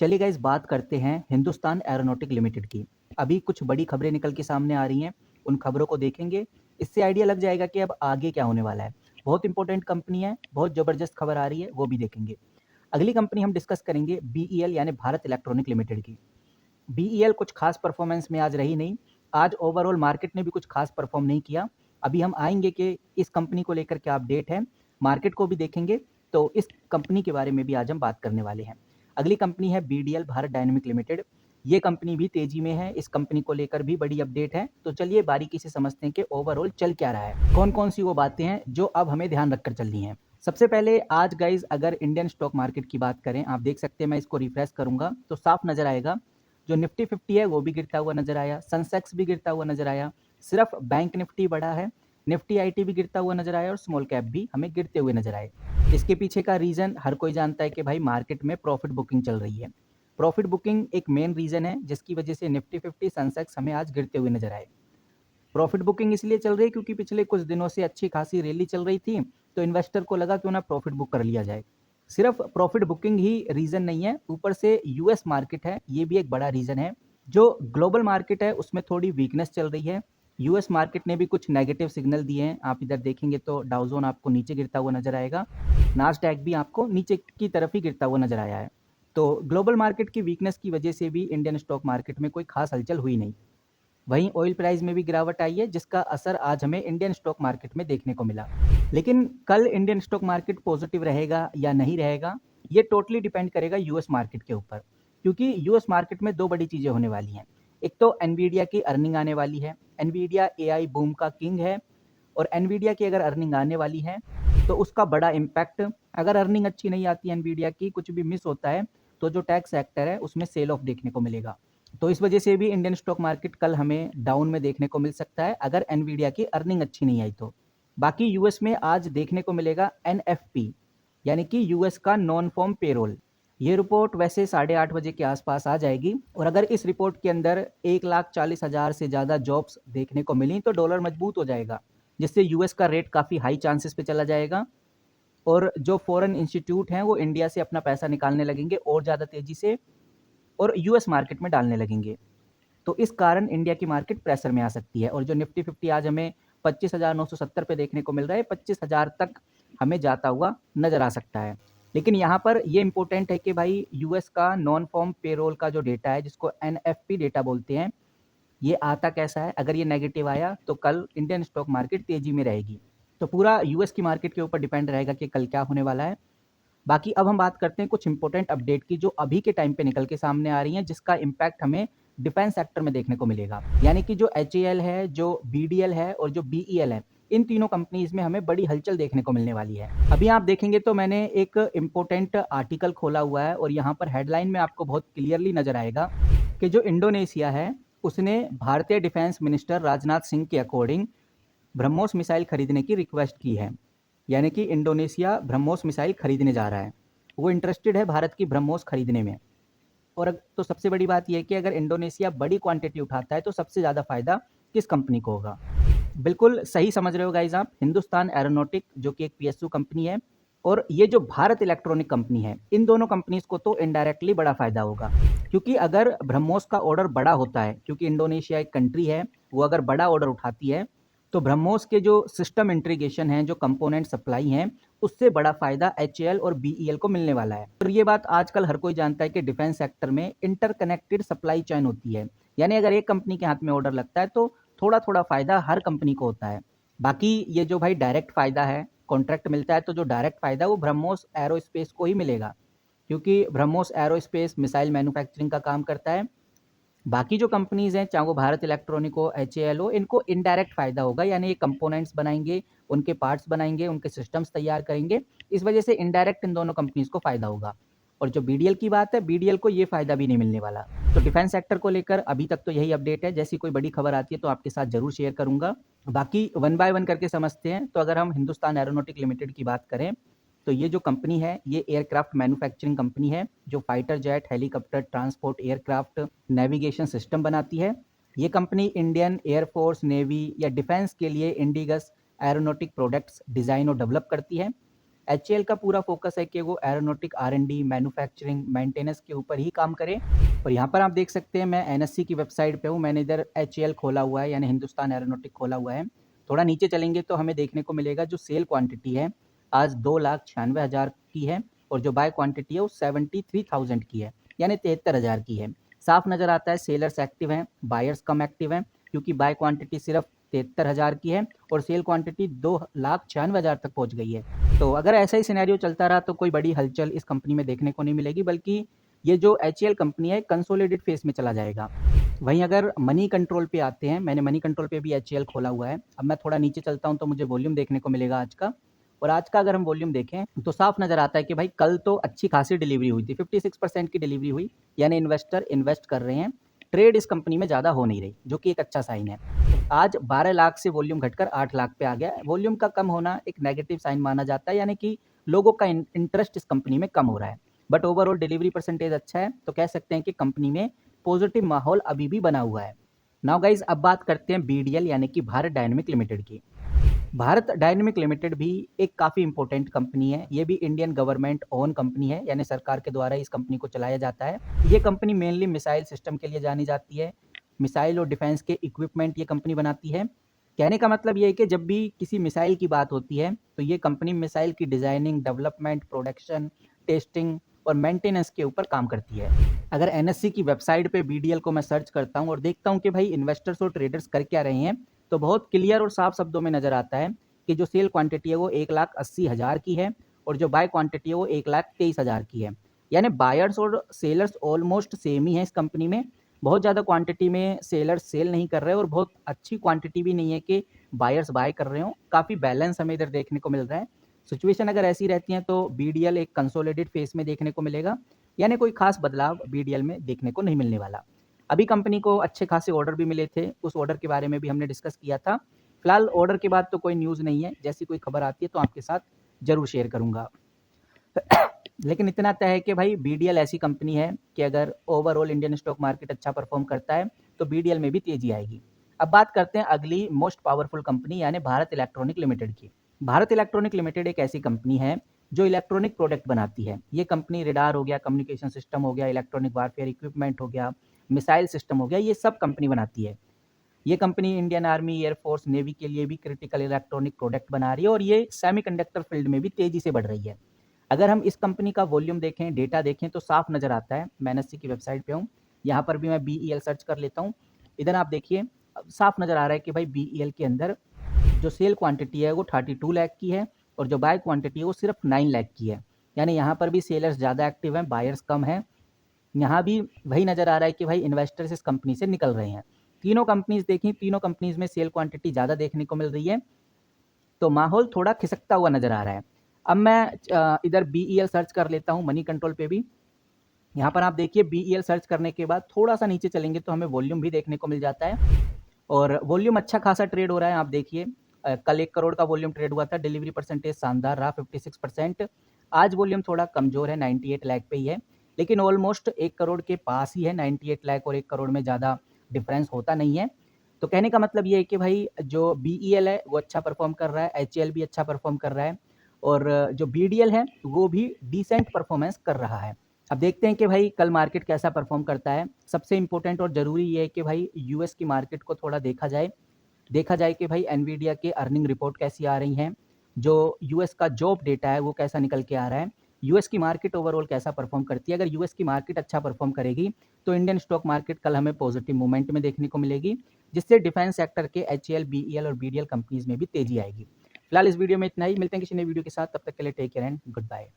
चलिए गाइस बात करते हैं हिंदुस्तान एरोनॉटिक लिमिटेड की। अभी कुछ बड़ी खबरें निकल के सामने आ रही हैं, उन खबरों को देखेंगे। इससे आइडिया लग जाएगा कि अब आगे क्या होने वाला है। बहुत इंपॉर्टेंट कंपनी है, बहुत ज़बरदस्त खबर आ रही है, वो भी देखेंगे। अगली कंपनी हम डिस्कस करेंगे बीईएल यानी भारत इलेक्ट्रॉनिक लिमिटेड की। बीईएल कुछ खास परफॉर्मेंस में आज रही नहीं। आज ओवरऑल मार्केट ने भी कुछ खास परफॉर्म नहीं किया। अभी हम आएंगे कि इस कंपनी को लेकर क्या अपडेट है, मार्केट को भी देखेंगे। तो इस कंपनी के बारे में भी आज हम बात करने वाले हैं। अगली कंपनी है बीडीएल भारत डायनेमिक लिमिटेड। ये कंपनी भी तेजी में है, इस कंपनी को लेकर भी बड़ी अपडेट है। तो चलिए बारीकी से समझते हैं कि ओवरऑल चल क्या रहा है, कौन कौन सी वो बातें हैं जो अब हमें ध्यान रखकर चलनी है। सबसे पहले आज गाइज अगर इंडियन स्टॉक मार्केट की बात करें, आप देख सकते हैं, मैं इसको रिफ्रेश करूंगा तो साफ नजर आएगा। जो निफ्टी 50 है वो भी गिरता हुआ नजर आया, सेंसेक्स भी गिरता हुआ नजर आया। सिर्फ बैंक निफ्टी बढ़ा है, निफ्टी आईटी भी गिरता हुआ नजर आया और स्मॉल कैप भी हमें गिरते हुए नजर आए। इसके पीछे का रीजन हर कोई जानता है कि भाई मार्केट में प्रॉफिट बुकिंग चल रही है। प्रॉफिट बुकिंग एक मेन रीजन है जिसकी वजह से निफ्टी 50 सेंसेक्स हमें आज गिरते हुए नजर आए। प्रॉफिट बुकिंग इसलिए चल रही है क्योंकि पिछले कुछ दिनों से अच्छी खासी रैली चल रही थी, तो इन्वेस्टर को लगा क्यों ना प्रॉफिट बुक कर लिया जाए। सिर्फ प्रॉफिट बुकिंग ही रीजन नहीं है, ऊपर से यूएस मार्केट है, ये भी एक बड़ा रीजन है। जो ग्लोबल मार्केट है उसमें थोड़ी वीकनेस चल रही है। यूएस मार्केट ने भी कुछ नेगेटिव सिग्नल दिए हैं। आप इधर देखेंगे तो डाउजोन आपको नीचे गिरता हुआ नजर आएगा, नास्डैक भी आपको नीचे की तरफ ही गिरता हुआ नजर आया है। तो ग्लोबल मार्केट की वीकनेस की वजह से भी इंडियन स्टॉक मार्केट में कोई खास हलचल हुई नहीं। वहीं ऑयल प्राइस में भी गिरावट आई है जिसका असर आज हमें इंडियन स्टॉक मार्केट में देखने को मिला। लेकिन कल इंडियन स्टॉक मार्केट पॉजिटिव रहेगा या नहीं रहेगा, ये टोटली डिपेंड करेगा यूएस मार्केट के ऊपर। क्योंकि यूएस मार्केट में दो बड़ी चीज़ें होने वाली हैं। एक तो एनवीडिया की अर्निंग आने वाली है। एनवीडिया एआई बूम का किंग है, और एनवीडिया की अगर अर्निंग आने वाली है तो उसका बड़ा इम्पैक्ट, अगर अर्निंग अच्छी नहीं आती एनवीडिया की, कुछ भी मिस होता है, तो जो टैक्स सेक्टर है उसमें सेल ऑफ देखने को मिलेगा। तो इस वजह से भी इंडियन स्टॉक मार्केट कल हमें डाउन में देखने को मिल सकता है अगर एनवीडिया की अर्निंग अच्छी नहीं आई तो। बाकी यूएस में आज देखने को मिलेगा एनएफपी, यानी कि यूएस का नॉन फॉर्म पेरोल। ये रिपोर्ट वैसे 8:30 बजे के आसपास आ जाएगी, और अगर इस रिपोर्ट के अंदर 1,40,000 से ज़्यादा जॉब्स देखने को मिली तो डॉलर मजबूत हो जाएगा, जिससे यूएस का रेट काफ़ी हाई चांसेस पे चला जाएगा। और जो फॉरेन इंस्टीट्यूट हैं वो इंडिया से अपना पैसा निकालने लगेंगे और ज़्यादा तेज़ी से, और यूएस मार्केट में डालने लगेंगे। तो इस कारण इंडिया की मार्केट प्रेशर में आ सकती है। और जो निफ्टी 50 आज हमें 25,970 पे देखने को मिल रहा है, 25,000 तक हमें जाता हुआ नजर आ सकता है। लेकिन यहाँ पर ये इंपॉर्टेंट है कि भाई यूएस का नॉन फॉर्म पेरोल का जो डेटा है, जिसको एनएफपी डेटा बोलते हैं, ये आता कैसा है। अगर ये नेगेटिव आया तो कल इंडियन स्टॉक मार्केट तेजी में रहेगी। तो पूरा यूएस की मार्केट के ऊपर डिपेंड रहेगा कि कल क्या होने वाला है। बाकी अब हम बात करते हैं कुछ इंपॉर्टेंट अपडेट की जो अभी के टाइम पे निकल के सामने आ रही हैं, जिसका इम्पैक्ट हमें डिफेंस सेक्टर में देखने को मिलेगा। यानी कि जो एचएएल है, जो बीडीएल है और जो बीईएल है, इन तीनों कंपनीज में हमें बड़ी हलचल देखने को मिलने वाली है। अभी आप देखेंगे तो मैंने एक इम्पोर्टेंट आर्टिकल खोला हुआ है, और यहाँ पर हेडलाइन में आपको बहुत क्लियरली नजर आएगा कि जो इंडोनेशिया है उसने भारतीय डिफेंस मिनिस्टर राजनाथ सिंह के अकॉर्डिंग ब्रह्मोस मिसाइल खरीदने की रिक्वेस्ट की है। यानी कि इंडोनेशिया ब्रह्मोस मिसाइल खरीदने जा रहा है, वो इंटरेस्टेड है भारत की ब्रह्मोस खरीदने में। और तो सबसे बड़ी बात यह है कि अगर इंडोनेशिया बड़ी क्वांटिटी उठाता है तो सबसे ज़्यादा फायदा किस कंपनी को होगा। बिल्कुल सही समझ रहे हो गाइज आप, हिंदुस्तान एरोनॉटिक जो कि एक पीएसयू कंपनी है, और ये जो भारत इलेक्ट्रॉनिक कंपनी है, इन दोनों कंपनीज को तो इनडायरेक्टली बड़ा फायदा होगा। क्योंकि अगर ब्रह्मोस का ऑर्डर बड़ा होता है, क्योंकि इंडोनेशिया एक कंट्री है, वो अगर बड़ा ऑर्डर उठाती है, तो ब्रह्मोस के जो सिस्टम इंटीग्रेशन है, जो कंपोनेंट सप्लाई हैं, उससे बड़ा फायदा एचएएल और बीईएल को मिलने वाला है। और ये बात आजकल हर कोई जानता है कि डिफेंस सेक्टर में इंटरकनेक्टेड सप्लाई चेन होती है। यानी अगर एक कंपनी के हाथ में ऑर्डर लगता है तो थोड़ा थोड़ा फायदा हर कंपनी को होता है। बाकी ये जो भाई डायरेक्ट फायदा है, कॉन्ट्रैक्ट मिलता है, तो जो डायरेक्ट फायदा वो ब्रह्मोस एरोस्पेस को ही मिलेगा, क्योंकि ब्रह्मोस एरोस्पेस मिसाइल मैन्युफैक्चरिंग का काम करता है। बाकी जो कंपनीज हैं, चाहे वो भारत इलेक्ट्रॉनिक हो, एचएएल हो, इनको इनडायरेक्ट फायदा होगा। यानी ये कंपोनेंट्स बनाएंगे, उनके पार्ट्स बनाएंगे, उनके सिस्टम्स तैयार करेंगे, इस वजह से इनडायरेक्ट इन दोनों कंपनीज को फायदा होगा। और जो बीडीएल की बात है, बीडीएल को ये फायदा भी नहीं मिलने वाला। तो डिफेंस सेक्टर को लेकर अभी तक तो यही अपडेट है। जैसी कोई बड़ी खबर आती है तो आपके साथ जरूर शेयर करूंगा। बाकी वन बाय वन करके समझते हैं। तो अगर हम हिंदुस्तान एरोनॉटिक लिमिटेड की बात करें, तो ये जो कंपनी है ये एयरक्राफ्ट मैन्युफैक्चरिंग कंपनी है, जो fighter jet, helicopter, transport aircraft, navigation system बनाती है। ये कंपनी इंडियन एयरफोर्स, नेवी या डिफेंस के लिए इंडिगस एरोनॉटिक प्रोडक्ट्स डिज़ाइन और डेवलप करती है। एचएएल का पूरा फोकस है कि वो एरोनॉटिक आर&डी, मैन्युफैक्चरिंग, मेंटेनेंस के ऊपर ही काम करे। और यहाँ पर आप देख सकते हैं मैं एनएससी की वेबसाइट पे हूँ, मैंने इधर एचएएल खोला हुआ है, यानी हिंदुस्तान एरोनॉटिक खोला हुआ है। थोड़ा नीचे चलेंगे तो हमें देखने को मिलेगा जो सेल क्वांटिटी है आज 2,96,000 की है, और जो बाय क्वांटिटी है वो 73,000 की है, यानी 73,000 की है। साफ नज़र आता है सेलर्स एक्टिव हैं, बायर्स कम एक्टिव हैं, क्योंकि बाय क्वांटिटी सिर्फ 73,000 की है और सेल क्वांटिटी 2,96,000 तक पहुंच गई है। तो अगर ऐसा ही सिनेरियो चलता रहा तो कोई बड़ी हलचल इस कंपनी में देखने को नहीं मिलेगी, बल्कि ये जो एचएएल कंपनी है कंसोलिडेट फेस में चला जाएगा। वहीं अगर मनी कंट्रोल पे आते हैं, मैंने मनी कंट्रोल पे भी एचएएल खोला हुआ है। अब मैं थोड़ा नीचे चलता हूं तो मुझे वॉल्यूम देखने को मिलेगा आज का। और आज का अगर हम वॉल्यूम देखें तो साफ नजर आता है कि भाई कल तो अच्छी खासी डिलीवरी हुई थी, 56% की डिलीवरी हुई, यानी इन्वेस्टर इन्वेस्ट कर रहे हैं। ट्रेड इस कंपनी में ज़्यादा हो नहीं रही, जो कि एक अच्छा साइन है। आज 12 लाख से वॉल्यूम घटकर 8 लाख पे आ गया। वॉल्यूम का कम होना एक नेगेटिव साइन माना जाता है, यानी कि लोगों का इंटरेस्ट इस कंपनी में कम हो रहा है। बट ओवरऑल डिलीवरी परसेंटेज अच्छा है, तो कह सकते हैं कि कंपनी में पॉजिटिव माहौल अभी भी बना हुआ है। नाउ गाइज, अब बात करते हैं बीडीएल यानी कि भारत डायनेमिक लिमिटेड की। भारत डायनेमिक लिमिटेड भी एक काफ़ी इंपॉर्टेंट कंपनी है। ये भी इंडियन गवर्नमेंट ओन कंपनी है, यानी सरकार के द्वारा इस कंपनी को चलाया जाता है। ये कंपनी मेनली मिसाइल सिस्टम के लिए जानी जाती है। मिसाइल और डिफेंस के इक्विपमेंट ये कंपनी बनाती है। कहने का मतलब ये है कि जब भी किसी मिसाइल की बात होती है तो ये कंपनी मिसाइल की डिज़ाइनिंग, डेवलपमेंट, प्रोडक्शन, टेस्टिंग और मेंटेनेंस के ऊपर काम करती है। अगर एनएससी की वेबसाइट पे बीडीएल को मैं सर्च करता हूँ और देखता हूँ कि भाई इन्वेस्टर्स और ट्रेडर्स कर क्या रहे हैं, तो बहुत क्लियर और साफ शब्दों में नजर आता है कि जो सेल क्वांटिटी है वो 1,80,000 की है और जो बाय क्वांटिटी है वो 1,23,000 की है। यानी बायर्स और सेलर्स ऑलमोस्ट सेम ही है इस कंपनी में। बहुत ज़्यादा क्वांटिटी में सेलर्स सेल नहीं कर रहे और बहुत अच्छी क्वांटिटी भी नहीं है कि बायर्स बाय कर रहे हो। काफ़ी बैलेंस हमें इधर देखने को मिल रहा है। सिचुएशन अगर ऐसी रहती है तो बीडीएल एक कंसोलिडेट फेस में देखने को मिलेगा, यानी कोई खास बदलाव बीडीएल में देखने को नहीं मिलने वाला। अभी कंपनी को अच्छे खासे ऑर्डर भी मिले थे, उस ऑर्डर के बारे में भी हमने डिस्कस किया था। फिलहाल ऑर्डर के बाद तो कोई न्यूज़ नहीं है, जैसी कोई खबर आती है तो आपके साथ जरूर शेयर करूंगा। लेकिन इतना तय है कि भाई बीडीएल ऐसी कंपनी है कि अगर ओवरऑल इंडियन स्टॉक मार्केट अच्छा परफॉर्म करता है तो बीडीएल में भी तेजी आएगी। अब बात करते हैं अगली मोस्ट पावरफुल कंपनी यानी भारत इलेक्ट्रॉनिक लिमिटेड की। भारत इलेक्ट्रॉनिक लिमिटेड एक ऐसी कंपनी है जो इलेक्ट्रॉनिक प्रोडक्ट बनाती है। ये कंपनी रेडार हो गया, कम्युनिकेशन सिस्टम हो गया, इलेक्ट्रॉनिक वारफेयर इक्विपमेंट हो गया, मिसाइल सिस्टम हो गया, ये सब कंपनी बनाती है। ये company Indian army, air force, navy के लिए भी क्रिटिकल इलेक्ट्रॉनिक प्रोडक्ट बना रही है और ये सेमीकंडक्टर फील्ड में भी तेजी से बढ़ रही है। अगर हम इस कंपनी का वॉल्यूम देखें, डेटा देखें तो साफ नज़र आता है। मैं एनएससी की वेबसाइट पे हूँ, यहाँ पर भी मैं बीईएल सर्च कर लेता हूँ। इधर आप देखिए साफ नज़र आ रहा है कि भाई बीईएल के अंदर जो सेल क्वांटिटी है वो 32 लाख की है और जो बाय क्वांटिटी है वो सिर्फ 9 लाख की है। यानी यहाँ पर भी सेलर्स ज़्यादा एक्टिव हैं, बायर्स कम हैं। यहाँ भी वही नज़र आ रहा है कि भाई इन्वेस्टर्स इस कंपनी से निकल रहे हैं। तीनों कंपनीज देखी, तीनों कंपनीज में सेल क्वांटिटी ज़्यादा देखने को मिल रही है, तो माहौल थोड़ा खिसकता हुआ नज़र आ रहा है। अब मैं इधर बीईएल सर्च कर लेता हूँ मनी कंट्रोल पे भी। यहाँ पर आप देखिए बीईएल सर्च करने के बाद थोड़ा सा नीचे चलेंगे तो हमें वॉल्यूम भी देखने को मिल जाता है और वॉल्यूम अच्छा खासा ट्रेड हो रहा है। आप देखिए कल 1 करोड़ का वॉल्यूम ट्रेड हुआ था, डिलीवरी परसेंटेज शानदार रहा 56%। आज वॉल्यूम थोड़ा कमजोर है, 98 लाख पे ही है, लेकिन ऑलमोस्ट 1 करोड़ के पास ही है। 98 लाख और 1 करोड़ में ज़्यादा डिफरेंस होता नहीं है। तो कहने का मतलब ये है कि भाई जो बीईएल है वो अच्छा परफॉर्म कर रहा है, एचएएल भी अच्छा परफॉर्म कर रहा है और जो बीडीएल है वो भी डिसेंट परफॉर्मेंस कर रहा है। अब देखते हैं कि भाई कल मार्केट कैसा परफॉर्म करता है। सबसे इंपॉर्टेंट और ज़रूरी ये है कि भाई यूएस की मार्केट को थोड़ा देखा जाए कि भाई एनवीडिया के अर्निंग रिपोर्ट कैसी आ रही हैं, जो यूएस का जॉब डेटा है वो कैसा निकल के आ रहा है, यूएस की मार्केट ओवरऑल कैसा परफॉर्म करती है। अगर यूएस की मार्केट अच्छा परफॉर्म करेगी तो इंडियन स्टॉक मार्केट कल हमें पॉजिटिव मूवमेंट में देखने को मिलेगी, जिससे डिफेंस सेक्टर के एचएएल, बीईएल और बीडीएल कंपनीज में भी तेजी आएगी। फिलहाल इस वीडियो में इतना ही, मिलते हैं किसी नई वीडियो के साथ, तब तक के लिए take care and good bye.